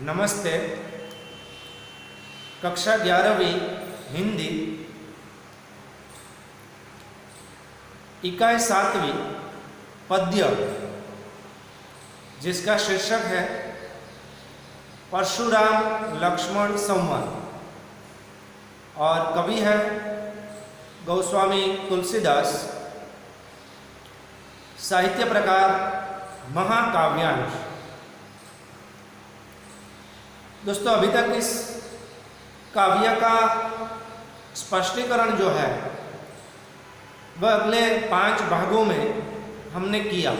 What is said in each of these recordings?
नमस्ते। कक्षा 11वीं हिंदी इकाई 7वीं पद्य, जिसका शीर्षक है परशुराम लक्ष्मण संवाद और कवि है गोस्वामी तुलसीदास। साहित्य प्रकार महाकाव्यांश। दोस्तों, अभी तक इस काव्य का स्पष्टीकरण जो है वह अगले 5 भागों में हमने किया।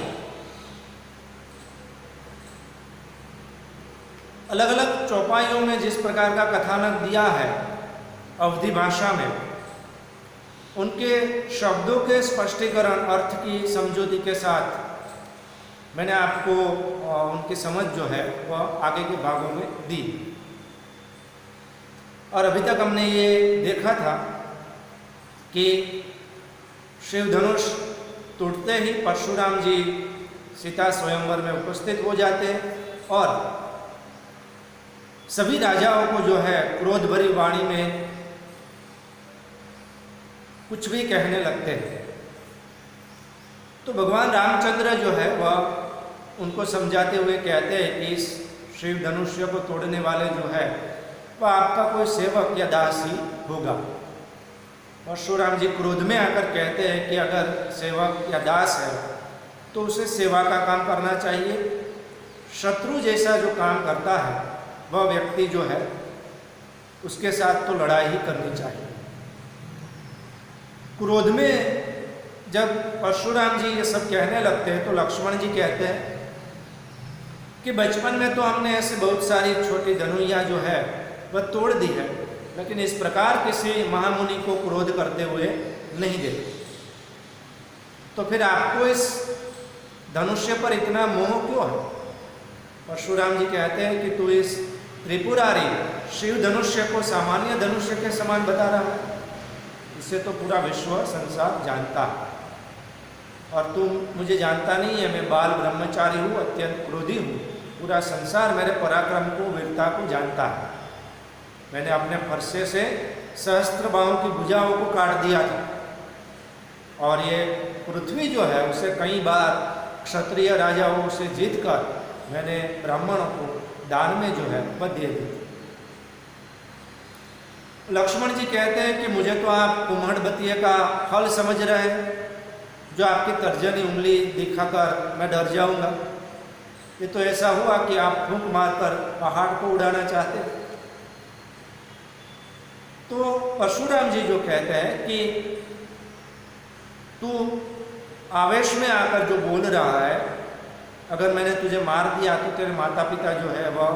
अलग अलग चौपाइयों में जिस प्रकार का कथानक दिया है अवधी भाषा में, उनके शब्दों के स्पष्टीकरण, अर्थ की समझौती के साथ मैंने आपको उनकी समझ जो है वह आगे के भागों में दी। और अभी तक हमने ये देखा था कि शिव धनुष टूटते ही परशुराम जी सीता स्वयंवर में उपस्थित हो जाते और सभी राजाओं को जो है क्रोध भरी वाणी में कुछ भी कहने लगते हैं। तो भगवान रामचंद्र जो है वह उनको समझाते हुए कहते हैं कि इस शिव धनुष्य को तोड़ने वाले जो है वह आपका कोई सेवक या दास ही होगा। परशुराम जी क्रोध में आकर कहते हैं कि अगर सेवक या दास है तो उसे सेवा का काम करना चाहिए। शत्रु जैसा जो काम करता है वह व्यक्ति जो है उसके साथ तो लड़ाई ही करनी चाहिए। क्रोध में जब परशुराम जी ये सब कहने लगते हैं तो लक्ष्मण जी कहते हैं कि बचपन में तो हमने ऐसे बहुत सारी छोटी धनुइयाँ जो है वह तोड़ दी है, लेकिन इस प्रकार किसी महामुनि को क्रोध करते हुए नहीं देखे। तो फिर आपको इस धनुष्य पर इतना मोह क्यों है? परशुराम जी कहते हैं कि तू इस त्रिपुरारी शिव धनुष्य को सामान्य धनुष्य के समान बता रहा है। इसे तो पूरा विश्व संसार जानता है और तुम मुझे जानता नहीं है। मैं बाल ब्रह्मचारी हूँ, अत्यंत क्रोधी हूँ। पूरा संसार मेरे पराक्रम को, वीरता को जानता है। मैंने अपने फरसे से सहस्त्र बाहों की भुजाओं को काट दिया था और ये पृथ्वी जो है उसे कई बार क्षत्रिय राजाओं से जीतकर मैंने ब्राह्मणों को दान में जो है वह दे दी। लक्ष्मण जी कहते हैं कि मुझे तो आप कुम्हड़बतिये का फल समझ रहे हैं, जो आपकी तर्जनी उंगली दिखाकर मैं डर जाऊंगा। ये तो ऐसा हुआ कि आप फूंक मारकर पहाड़ को उड़ाना चाहते। तो परशुराम जी जो कहते हैं कि तू आवेश में आकर जो बोल रहा है, अगर मैंने तुझे मार दिया तो तेरे माता पिता जो है वह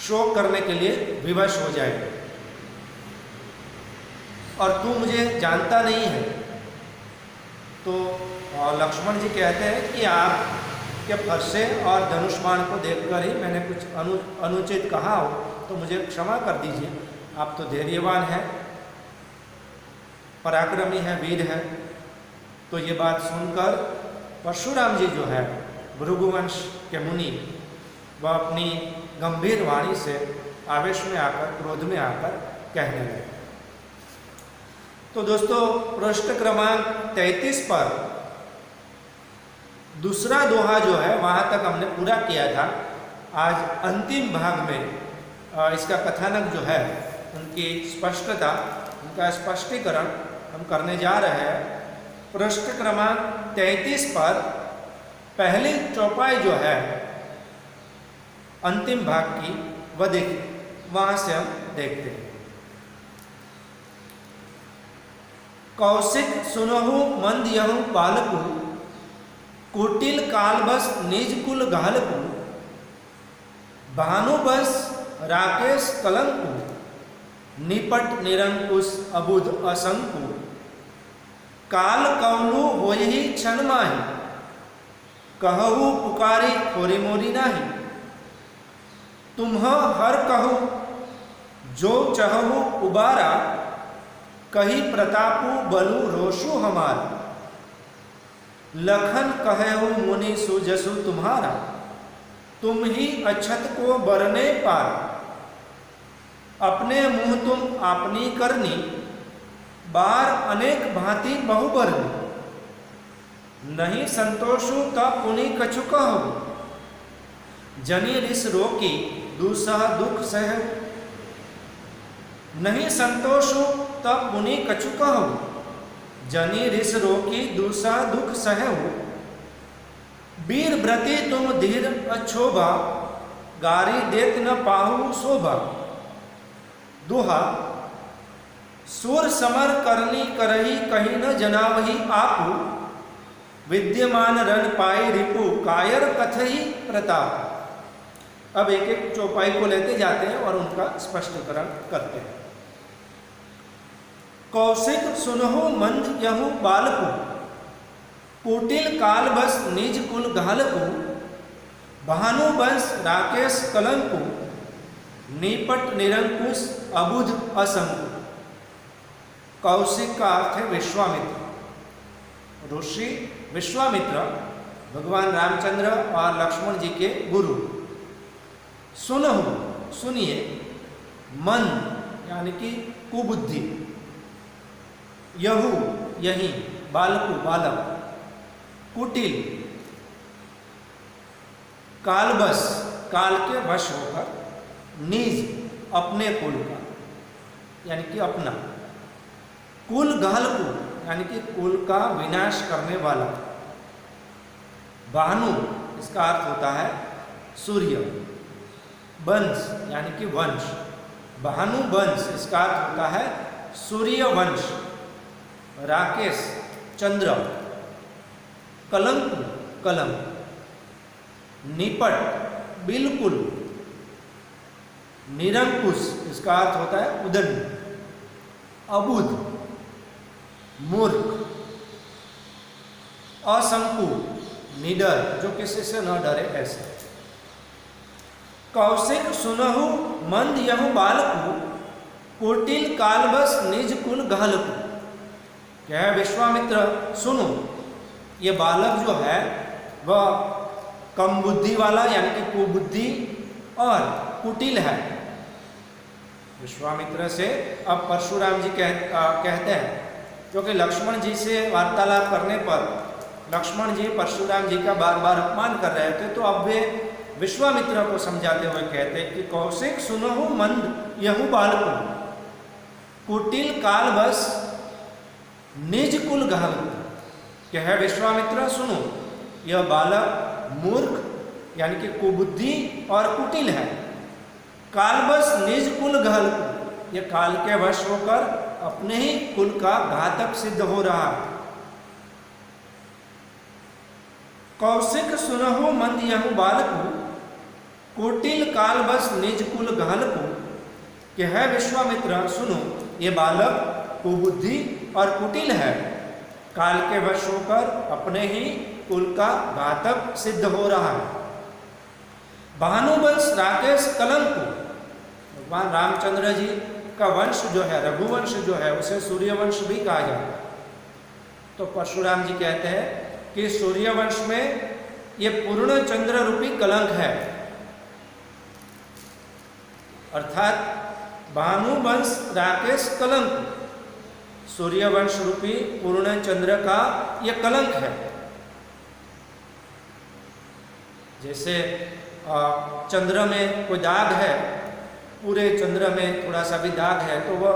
शोक करने के लिए विवश हो जाएंगे और तू मुझे जानता नहीं है। तो लक्ष्मण जी कहते हैं कि आपके फरसे और धनुष्मान को देखकर ही मैंने कुछ अनुचित कहा हो तो मुझे क्षमा कर दीजिए। आप तो धैर्यवान हैं, पराक्रमी हैं, वीर हैं। तो ये बात सुनकर परशुराम जी जो है भृगुवंश के मुनि वह अपनी गंभीर वाणी से आवेश में आकर, क्रोध में आकर कहने लगे। तो दोस्तों, पृष्ठ क्रमांक 33 पर दूसरा दोहा जो है वहाँ तक हमने पूरा किया था। आज अंतिम भाग में इसका कथानक जो है, उनकी स्पष्टता, उनका स्पष्टीकरण हम करने जा रहे हैं। पृष्ठ क्रमांक 33 पर पहली चौपाई जो है अंतिम भाग की वह देखिए, वहाँ से हम देखते हैं। कौशिक सुनहु मंद यहु बालकु, कुटिल कालबस निज कुल घालकु, भानुबस राकेश कलंकु, निपट निरंकुश अबुध असंकु, काल कौलु होहि क्षण माहि, कहु पुकारी खोरी मोरी नाही, तुम्ह हर कहु जो चहु उबारा, कही प्रतापु बलु रोषु हमार, लखन कहेहु मुनि सुजसु तुम्हारा। तुम ही अछत को बरने पार, अपने मुंह तुम आपनी करनी, बार अनेक भांति बहुबरनी, नहीं संतोषु तब पुनि कछु कहो, जनी रिस रोकी दूसह दुख सह, नहीं संतोषु तब पुनि कछु कहो, जनी रिस रोकी दूसह दुख सहु, वीर व्रति तुम धीर अछोभा, गारी देत न पाहु शोभा, दुहा सूर समर करनी करही कहीं न जनावही आपू, विद्यमान रण पाए रिपु कायर कथही प्रताप। अब एक एक चौपाई को लेते जाते हैं और उनका स्पष्टीकरण करते हैं। कौशिक सुनहु मंद यहु बालकु, कुटिल काल बस निज कुल घालकु, भानु वंश राकेश कलंकु, निपट निरंकुश अबुध असंकु। कौशिक का अर्थ है विश्वामित्र। ऋषि विश्वामित्र भगवान रामचंद्र और लक्ष्मण जी के गुरु। सुनहु सुनिए, मन यानी कि कुबुद्धि, यहु यही, बालकु बालक, कुटिल कालबस काल के वश होकर, निज अपने कुल का यानी कि अपना, कुल घालकु यानी कि कुल का विनाश करने वाला, भानु इसका अर्थ होता है सूर्य, वंश यानी कि वंश, भानु वंश इसका अर्थ होता है सूर्य वंश, राकेश चंद्र, कलंक कलम, निपट बिल्कुल, निरंकुश इसका अर्थ होता है उदंड, अबुध मूर्ख, असंकु निडर जो किसी से न डरे ऐसे। कौशिक सुनहु मंद यहु बालकु, कुटिल कालबस निज कुल घालकु। क्या है विश्वामित्र सुनो, ये बालक जो है वह कम बुद्धि वाला यानी कि कुबुद्धि और कुटिल है। विश्वामित्र से अब परशुराम जी कहते हैं, क्योंकि लक्ष्मण जी से वार्तालाप करने पर लक्ष्मण जी परशुराम जी का बार बार अपमान कर रहे थे, तो अब वे विश्वामित्र को समझाते हुए कहते हैं कि कौशिक सुनहु मंद यहु बालकु, कुटिल काल बस निज कुल घालकु। क्या है विश्वामित्र सुनो, यह बालक मूर्ख यानी कि कुबुद्धि और कुटिल है, कालबस निज कुल घालकु, यह काल के वश होकर अपने ही कुल का घातक सिद्ध हो रहा है। कौशिक सुनहु मंद यहु बालकु, कुटिल काल बस निज कुल घालकु। कि है विश्वामित्र सुनो, ये बालक कुबुद्धि और कुटिल है, काल के वश होकर अपने ही कुल का घातक सिद्ध हो रहा है। भानुवंश राकेश कलंक, भगवान रामचंद्र जी का वंश जो है, रघुवंश जो है, उसे सूर्यवंश भी कहा जाता है। तो परशुराम जी कहते हैं कि सूर्यवंश में ये पूर्ण चंद्र रूपी कलंक है, अर्थात भानुवंश राकेश कलंक, सूर्यवंश रूपी पूर्ण चंद्र का यह कलंक है। जैसे चंद्र में कोई दाग है, पूरे चंद्र में थोड़ा सा भी दाग है तो वह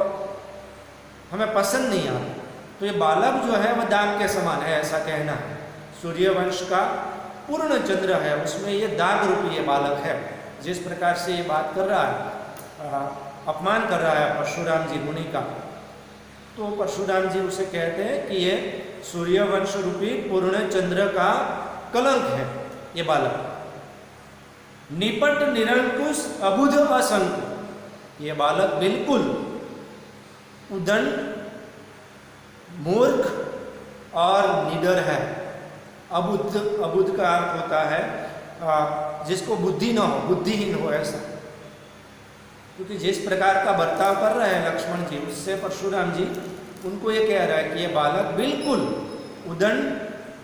हमें पसंद नहीं आता, तो ये बालक जो है वह दाग के समान है, ऐसा कहना है। सूर्यवंश का पूर्ण चंद्र है, उसमें ये दाग रूपी ये बालक है। जिस प्रकार से ये बात कर रहा है, अपमान कर रहा है परशुराम जी मुनि का, तो परशुराम जी उसे कहते हैं कि ये सूर्यवंश रूपी पूर्ण चंद्र का कलंक है ये बालक। निपट निरंकुश अबुध असंक, ये बालक बिल्कुल उदंड, मूर्ख और निडर है। अबुद्ध, अबुद्ध का अर्थ होता है जिसको बुद्धि न हो, बुद्धिहीन हो ऐसा। क्योंकि जिस प्रकार का बर्ताव कर रहे हैं लक्ष्मण जी, उससे परशुराम जी उनको ये कह रहा है कि ये बालक बिल्कुल उदंड,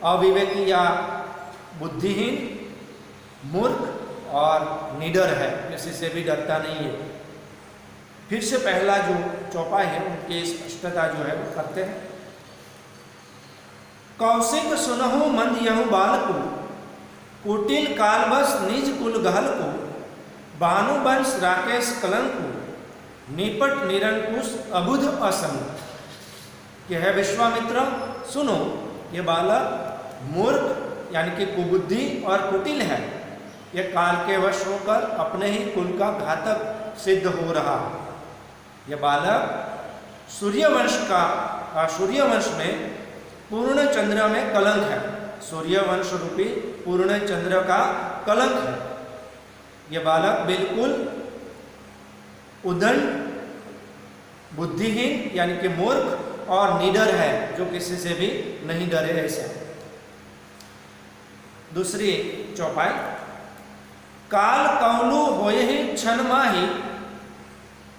अविवेकी या बुद्धिहीन, मूर्ख और निडर है, किसी से भी डरता नहीं है। फिर से पहला जो चौपाई है उनकी स्पष्टता जो है वो करते हैं। कौशिक सुनहु मंद यहु बालकु, कुटिल कालबस निज कुल गहलकु, भानुवंश राकेश कलंकु, निपट निरंकुश अबुध असंग। कि है विश्वामित्र, सुनो, ये बालक मूर्ख यानी कि कुबुद्धि और कुटिल है। ये काल के वश होकर अपने ही कुल का घातक सिद्ध हो रहा है। यह बालक सूर्यवंश में पूर्ण चंद्र में कलंक है। सूर्यवंश रूपी पूर्ण चंद्र का कलंक है। यह बालक बिल्कुल उदंड, बुद्धिहीन यानी कि मूर्ख और निडर है, जो किसी से भी नहीं डरे ऐसा। दूसरी चौपाई। काल कौलु होय ही क्षण माही,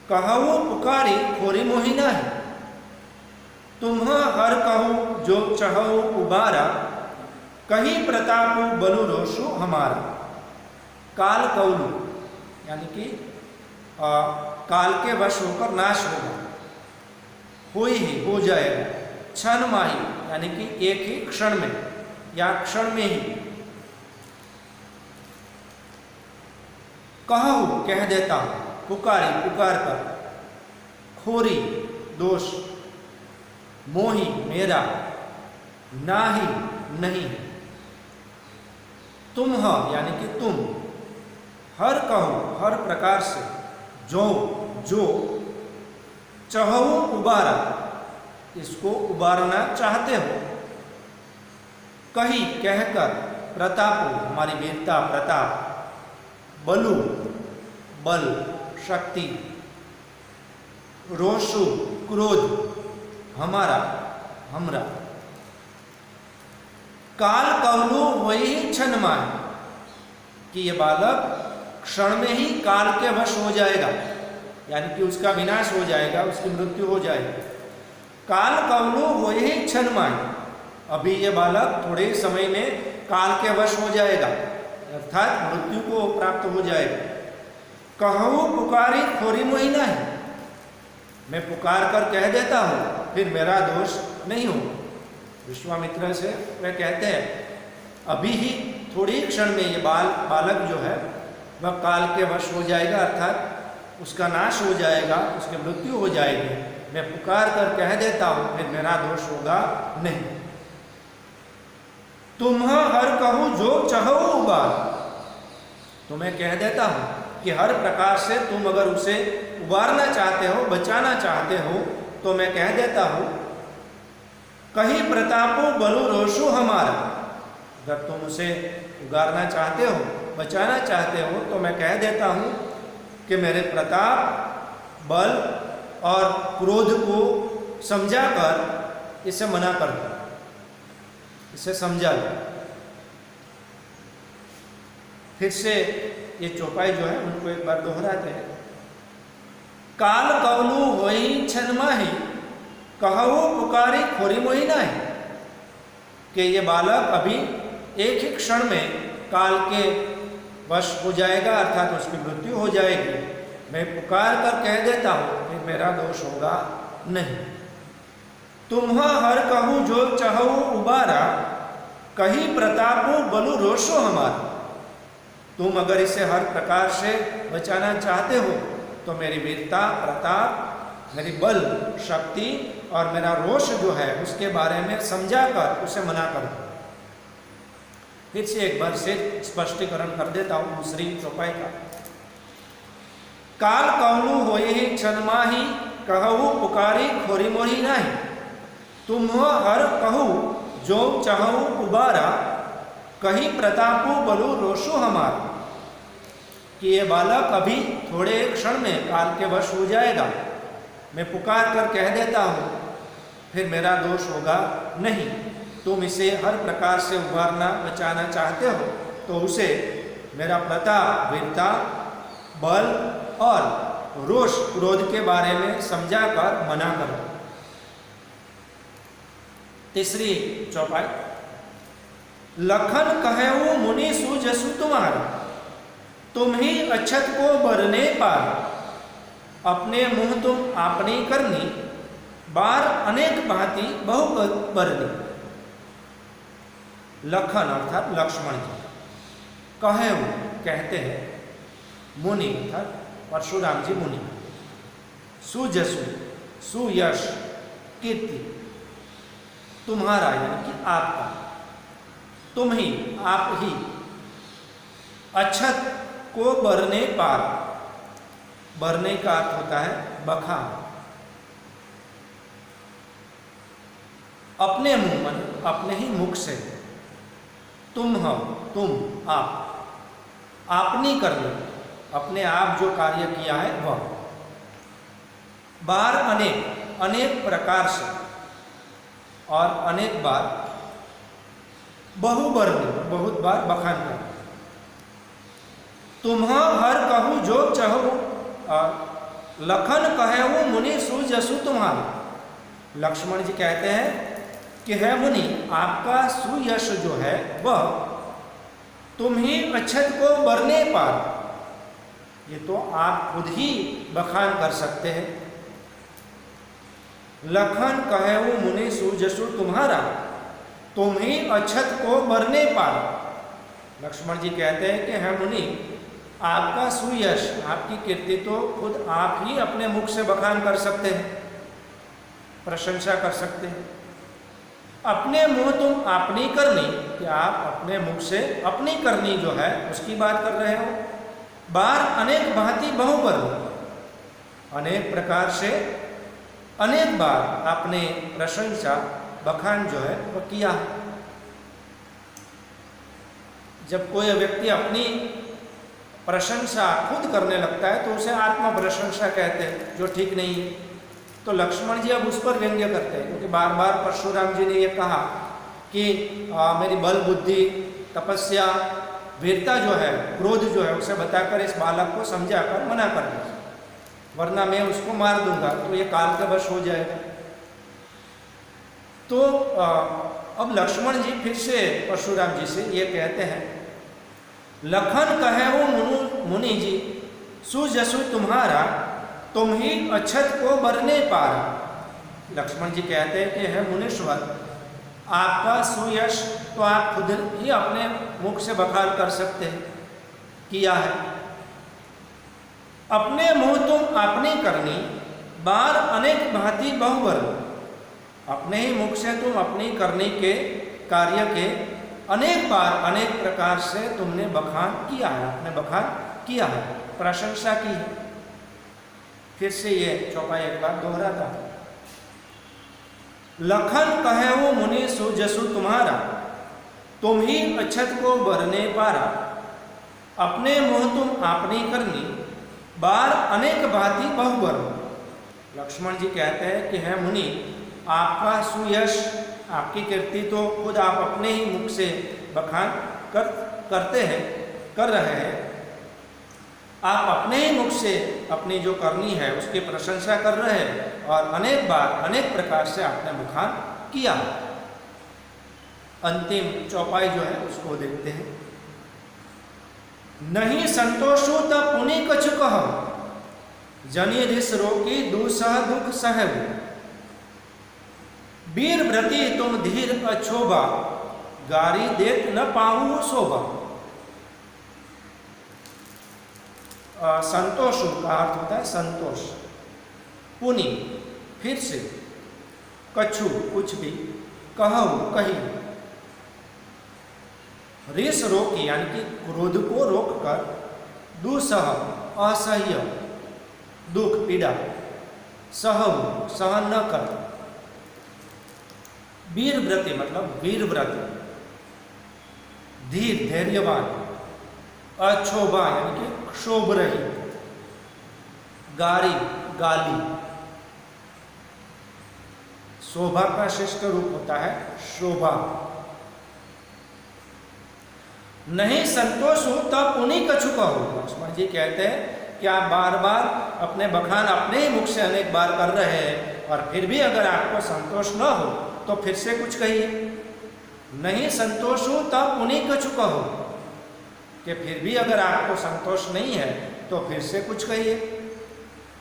कहु पुकारी खोरी मोहि नाही, तुम्ह हर कहु जो चहु उबारा, कही प्रताप बलु रोषु हमारा। काल कौलु यानी कि काल के वश होकर नाश होगा, हो जाएगा। क्षण माही यानी कि एक ही क्षण में या क्षण में ही। कहू कह देता हूं, पुकार कर, खोरी दोष, मोही मेरा, नाही नहीं, तुम यानी कि तुम, हर कहो हर प्रकार से, जो चहु उबारा इसको उबारना चाहते हो, कही कहकर, प्रताप हमारी वीरता प्रताप, बलु बल शक्ति, रोषु क्रोध हमारा हमरा। काल कवलु वही क्षण मान कि ये बालक क्षण में ही काल के वश हो जाएगा, यानी कि उसका विनाश हो जाएगा, उसकी मृत्यु हो जाएगी। काल कवलु वही क्षण मान, अभी ये बालक थोड़े समय में काल के वश हो जाएगा, अर्थात मृत्यु को प्राप्त हो जाएगा। कहू पुकारी खोरी मोहि नहीं, मैं पुकार कर कह देता हूं, फिर मेरा दोष नहीं हो। विश्वामित्र से वे कहते हैं अभी ही थोड़ी क्षण में ये बालक जो है वह काल के वश हो जाएगा, अर्थात उसका नाश हो जाएगा, उसकी मृत्यु हो जाएगी। मैं पुकार कर कह देता हूं, फिर मेरा दोष होगा नहीं। तुम हर कहू जो चहो उबार, तो मैं कह देता हूं कि हर प्रकार से तुम अगर उसे उबारना चाहते हो, बचाना चाहते हो, तो मैं कह देता हूं कहीं प्रतापो बलु रोषु हमारा। अगर तुम उसे उगारना चाहते हो, बचाना चाहते हो, तो मैं कह देता हूं कि मेरे प्रताप, बल और क्रोध को समझा कर इसे मना कर दो, इसे समझा लो। फिर से ये चौपाई जो है उनको एक बार दोहराते हैं। काल कवलु होई क्षण माही, कहू पुकारी खोरी मोहि नाही, कि ये बालक अभी एक ही क्षण में काल के वश हो जाएगा, अर्थात उसकी मृत्यु हो जाएगी। मैं पुकार कर कह देता हूं, फिर मेरा दोष होगा नहीं। तुम हर कहू जो चहु उबारा, कही प्रतापो बलु रोषो हमारा। तुम अगर इसे हर प्रकार से बचाना चाहते हो, तो मेरी वीरता, प्रताप, मेरी बल, शक्ति और मेरा रोष जो है उसके बारे में समझा कर उसे मना कर दो। फिर से एक बार से स्पष्टीकरण कर देता हूं दूसरी चौपाई का। काल कवलु होई क्षण माही, कहू पुकारी खोरी मोहि नाही, तुम हर कहू जो चहु उबारा, कही प्रतापो बलु रोषु हमारा। कि ये बालक अभी थोड़े क्षण में काल के वश हो जाएगा, मैं पुकार कर कह देता हूं, फिर मेरा दोष होगा नहीं। तुम इसे हर प्रकार से उबारना, बचाना चाहते हो, तो उसे मेरा प्रताप, वीरता, बल और रोष, क्रोध के बारे में समझा कर मना करो। तीसरी चौपाई। लखन कहेऊ मुनि सुजसु तुम्हारा, तुम ही अछत को बरने पार, अपने मुंह तुम आपनी करनी, बार अनेक भांति बहु बरनी। लखन अर्थात लक्ष्मण जी कहे वो कहते हैं, मुनि अर्थात परशुराम जी मुनि, सुजसु सुयश कीर्ति, तुम्हारा यानी कि आपका, तुम ही आप ही, अछत को बरने पार, बरने का अर्थ होता है बखान, अपने मुंह मन अपने ही मुख से, तुम हो तुम आप, आपनी करनी अपने आप जो कार्य किया है वह, बार अनेक अनेक प्रकार से और अनेक बार, बहुबरनी बहुत बार बखान कर, तुम्ह हर कहूँ जो चहो, और लखन कहे वो मुनि सुजसु तुम्हारा। लक्ष्मण जी कहते हैं कि है मुनि आपका सुयश जो है वह तुम ही अछत को बरने पार, ये तो आप खुद ही बखान कर सकते हैं। लखन कहे वो मुनि सुजसु तुम्हारा, तुम ही अछत को बरने पार। लक्ष्मण जी कहते हैं कि है मुनि आपका सुयश आपकी कीर्ति तो खुद आप ही अपने मुख से बखान कर सकते हैं, प्रशंसा कर सकते हैं। अपने मुंह तुम अपनी करनी, कि आप अपने मुख से अपनी करनी जो है उसकी बात कर रहे हो। बार अनेक भांति बहुबरनी, अनेक प्रकार से अनेक बार आपने प्रशंसा बखान जो है वह किया। जब कोई व्यक्ति अपनी प्रशंसा खुद करने लगता है तो उसे आत्म प्रशंसा कहते हैं, जो ठीक नहीं है। तो लक्ष्मण जी अब उस पर व्यंग्य करते हैं, क्योंकि बार बार परशुराम जी ने यह कहा कि मेरी बल बुद्धि तपस्या वीरता जो है क्रोध जो है उसे बताकर इस बालक को समझाकर मना कर दीजिए, वरना मैं उसको मार दूंगा तो ये काल का वश हो जाएगा। तो अब लक्ष्मण जी फिर से परशुराम जी से ये कहते हैं, लखन कहे वो मुनि जी सुजसु तुम्हारा, तुम ही अछत को बरने पार। लक्ष्मण जी कहते हैं कि है मुनीश्वर आपका सुयश तो आप खुद ही अपने मुख से बखान कर सकते हैं, किया है। अपने मुंह तुम अपनी करनी, बार अनेक भांति बहुबरनी, अपने ही मुख से तुम अपनी करने के कार्य के अनेक बार अनेक प्रकार से तुमने बखान किया है, आपने बखान किया है, प्रशंसा की है। फिर से ये चौपाई एक बार दोहराता है, लखन कहे वो मुनि सुजसु तुम्हारा, तुम ही अछत को बरने पारा, अपने मुंह तुम आपनी करनी, बार अनेक भांति बहुबरनी। लक्ष्मण जी कहते हैं कि है मुनि आपका सुयश आपकी कीर्ति तो खुद आप अपने ही मुख से बखान करते हैं, कर रहे हैं। आप अपने ही मुख से अपनी जो करनी है उसकी प्रशंसा कर रहे हैं और अनेक बार अनेक प्रकार से आपने बखान किया। अंतिम चौपाई जो है उसको देखते हैं, नहीं संतोषो तब पुनि कछु कहो, जनि रिस रोकी दूसह दुख सहब, वीर व्रति तुम धीर अछोबा, गारी देत न पाऊ शोभा। संतोष का अर्थ होता है संतोष, पुनि फिर से, कछु कुछ भी, कहू कही, रिस रोकी यानी कि क्रोध को रोककर, दुसह असह्य दुख पीड़ा, सहु सहन न कर, वीर व्रति मतलब वीर व्रत, धीर धैर्यवान, अक्षोभा यानी कि क्षोभ रही, गारी गाली, शोभा का श्रेष्ठ रूप होता है शोभा। नहीं संतोष हो तब उन्हीं कछु कहो। लक्ष्मण जी कहते हैं कि आप बार बार अपने बखान अपने ही मुख से अनेक बार कर रहे हैं और फिर भी अगर आपको संतोष न हो तो फिर से कुछ कहिए। नहीं संतोष हो तब उन्हीं कछु कहो, कि फिर भी अगर आपको संतोष नहीं है तो फिर से कुछ कहिए।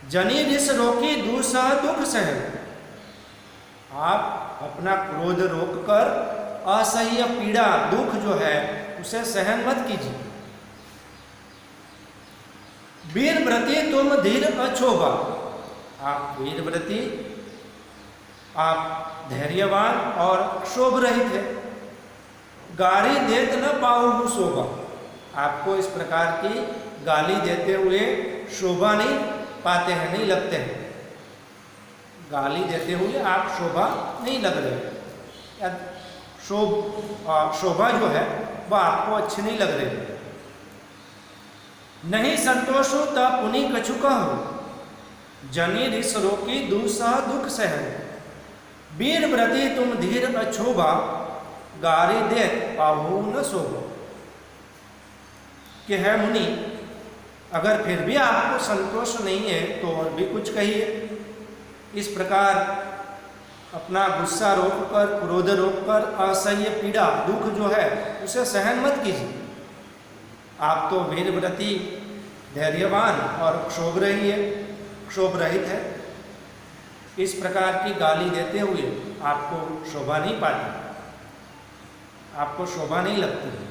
जनी रिस रोकी दूसह दुख सह, आप अपना क्रोध रोककर असह्य पीड़ा दुख जो है उसे सहन मत कीजिए। वीरव्रती तुम धीर अक्षोभा, आप वीरव्रती, आप धैर्यवान और क्षोभ रहित है। गाली देत न पाऊ शोभा, आपको इस प्रकार की गाली देते हुए शोभा नहीं पाते हैं, नहीं लगते हैं। गाली देते हुए आप शोभा नहीं लग रहे, शोभा जो है वह आपको अच्छी नहीं लग रही। नहीं संतोष हो तब पुनि कछु कहो, जनी रिस रोकी दूसह दुख सह। वीर व्रती तुम धीर अक्षोभा, गारी दे पाहु न शोभा। कि है मुनि, अगर फिर भी आपको संतोष नहीं है तो और भी कुछ कहिए। इस प्रकार अपना गुस्सा रोककर, क्रोध रोककर असह्य पीड़ा दुख जो है उसे सहन मत कीजिए। आप तो वीरव्रती, धैर्यवान और क्षोभ रहित है। इस प्रकार की गाली देते हुए आपको शोभा नहीं पाती, आपको शोभा नहीं लगती है।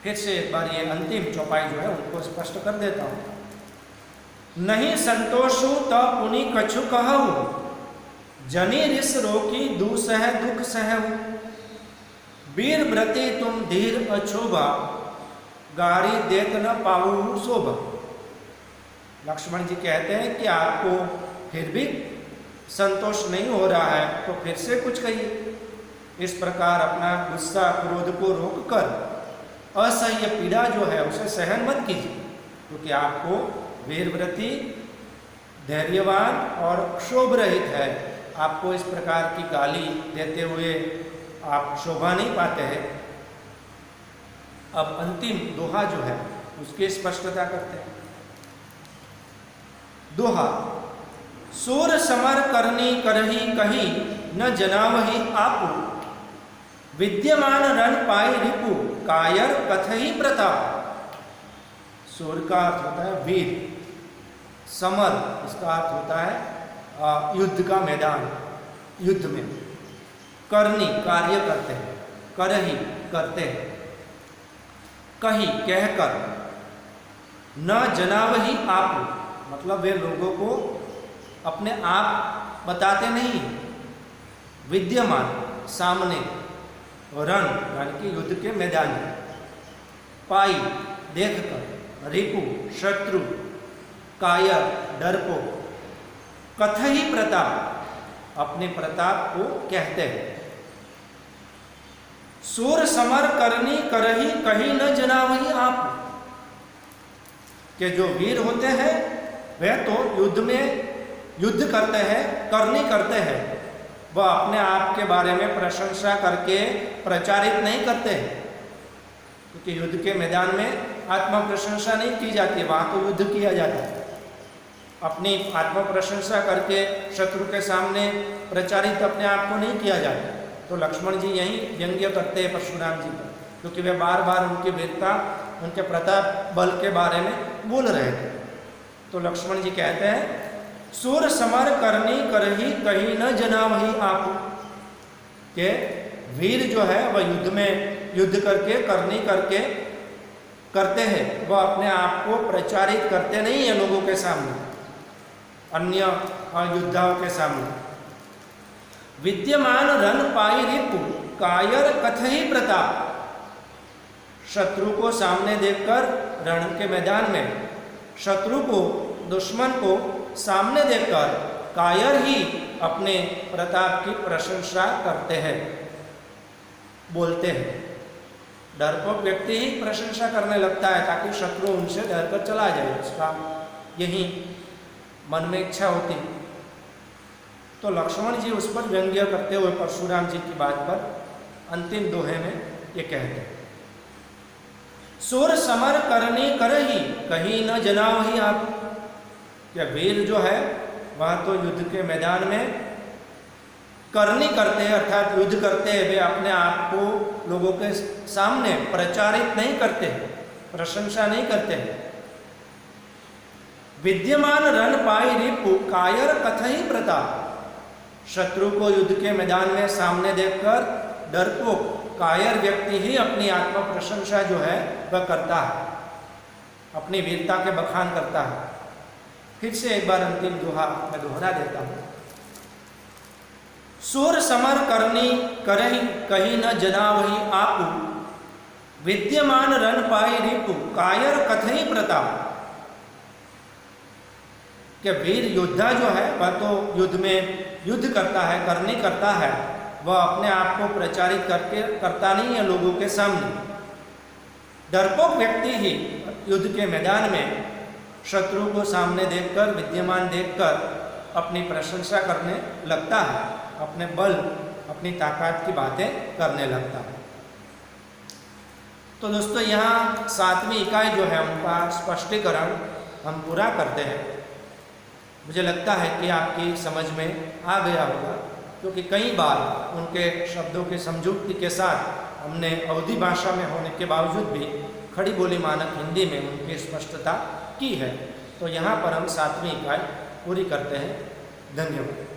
फिर से एक बार ये अंतिम चौपाई जो है उनको स्पष्ट कर देता हूं। नहीं संतोषु तब पुनि कछु कहु, जनी रिस रोकी दूसह दुख सहु। वीर व्रती तुम धीर अक्षोभा, गारी देत न पाऊ शोभा। लक्ष्मण जी कहते हैं कि आपको फिर भी संतोष नहीं हो रहा है तो फिर से कुछ कहिए। इस प्रकार अपना गुस्सा क्रोध को रोककर असह्य पीड़ा जो है उसे सहन मत कीजिए, क्योंकि आपको वीरव्रती, धैर्यवान और क्षोभ रहित है। आपको इस प्रकार की गाली देते हुए आप शोभा नहीं पाते हैं। अब अंतिम दोहा जो है उसकी स्पष्टता करते हैं। दोहा, सूर समर करनी करही कही न जनावही आपू, विद्यमान रण पाई रिपु कायर कथही प्रताप। सूर का अर्थ होता है वीर, समर इसका अर्थ होता है युद्ध का मैदान, युद्ध में। करनी कार्य करते हैं, करही करते हैं, कही कहकर, न जनावही आप मतलब वे लोगों को अपने आप बताते नहीं, विद्यमान सामने, रण यानी कि युद्ध के मैदान में, पाई देखकर, रिपु शत्रु, कायर डरपो, कथही प्रताप अपने प्रताप को कहते हैं। सूर समर करनी करही कहीं न जनावही आप, के जो वीर होते हैं वह तो युद्ध में युद्ध करते हैं, करनी करते हैं, वह अपने आप के बारे में प्रशंसा करके प्रचारित नहीं करते, क्योंकि युद्ध के मैदान में आत्म प्रशंसा नहीं की जाती, वहाँ तो युद्ध किया जाता है। अपनी आत्म प्रशंसा करके शत्रु के सामने प्रचारित अपने आप को नहीं किया जाता। तो लक्ष्मण जी यही व्यंग्य करते हैं परशुराम जी पर, क्योंकि वे बार बार उनकी वीरता, उनके प्रताप बल के बारे में बोल रहे थे। तो लक्ष्मण जी कहते हैं, सूर समर करनी करही कहीं न जनावही आप, के वीर जो है वह युद्ध में युद्ध करके करनी करके करते हैं, वह अपने आप को प्रचारित करते नहीं है लोगों के सामने, अन्य योद्धाओं के सामने। विद्यमान रन पाई रिपु कायर कथही प्रताप, शत्रु को सामने देखकर रण के मैदान में शत्रु को, दुश्मन को सामने देखकर कायर ही अपने प्रताप की प्रशंसा करते हैं, बोलते हैं। डरपोक व्यक्ति ही प्रशंसा करने लगता है ताकि शत्रु उनसे डरकर चला जाए, उसका यही मन में इच्छा होती। तो लक्ष्मण जी उस पर व्यंग्य करते हुए परशुराम जी की बात पर अंतिम दोहे में ये कहते हैं, सूर समर करनी करही कहीं न जनावही आप, क्या वीर जो है वह तो युद्ध के मैदान में करनी करते हैं अर्थात युद्ध करते हैं, वे अपने आप को लोगों के सामने प्रचारित नहीं करते, प्रशंसा नहीं करते। विद्यमान रण पाई रिपु कायर कथई प्रताप, शत्रु को युद्ध के मैदान में सामने देखकर डरपोक कायर व्यक्ति ही अपनी आत्म प्रशंसा जो है वह करता है, अपनी वीरता के बखान करता है। फिर से एक बार अंतिम दोहा मैं दोहरा देता हूं। सूर समर करनी करही कहीं न जना वही आपू, विद्यमान रण पाई रिपु कायर कथई प्रताप। कि वीर योद्धा जो है वह तो युद्ध में युद्ध करता है, करनी करता है, वह अपने आप को प्रचारित करता नहीं है लोगों के सामने। डरपोक व्यक्ति ही युद्ध के मैदान में शत्रु को सामने देखकर, विद्यमान देखकर अपनी प्रशंसा करने लगता है, अपने बल, अपनी ताकत की बातें करने लगता है। तो दोस्तों यहाँ 7वीं इकाई जो है उनका स्पष्टीकरण हम पूरा करते हैं। मुझे लगता है कि आपकी समझ में आ गया होगा, क्योंकि कई बार उनके शब्दों की समझौती के साथ हमने अवधी भाषा में होने के बावजूद भी खड़ी बोली मानक हिंदी में उनकी स्पष्टता की है। तो यहाँ पर हम 7वीं इकाई पूरी करते हैं। धन्यवाद।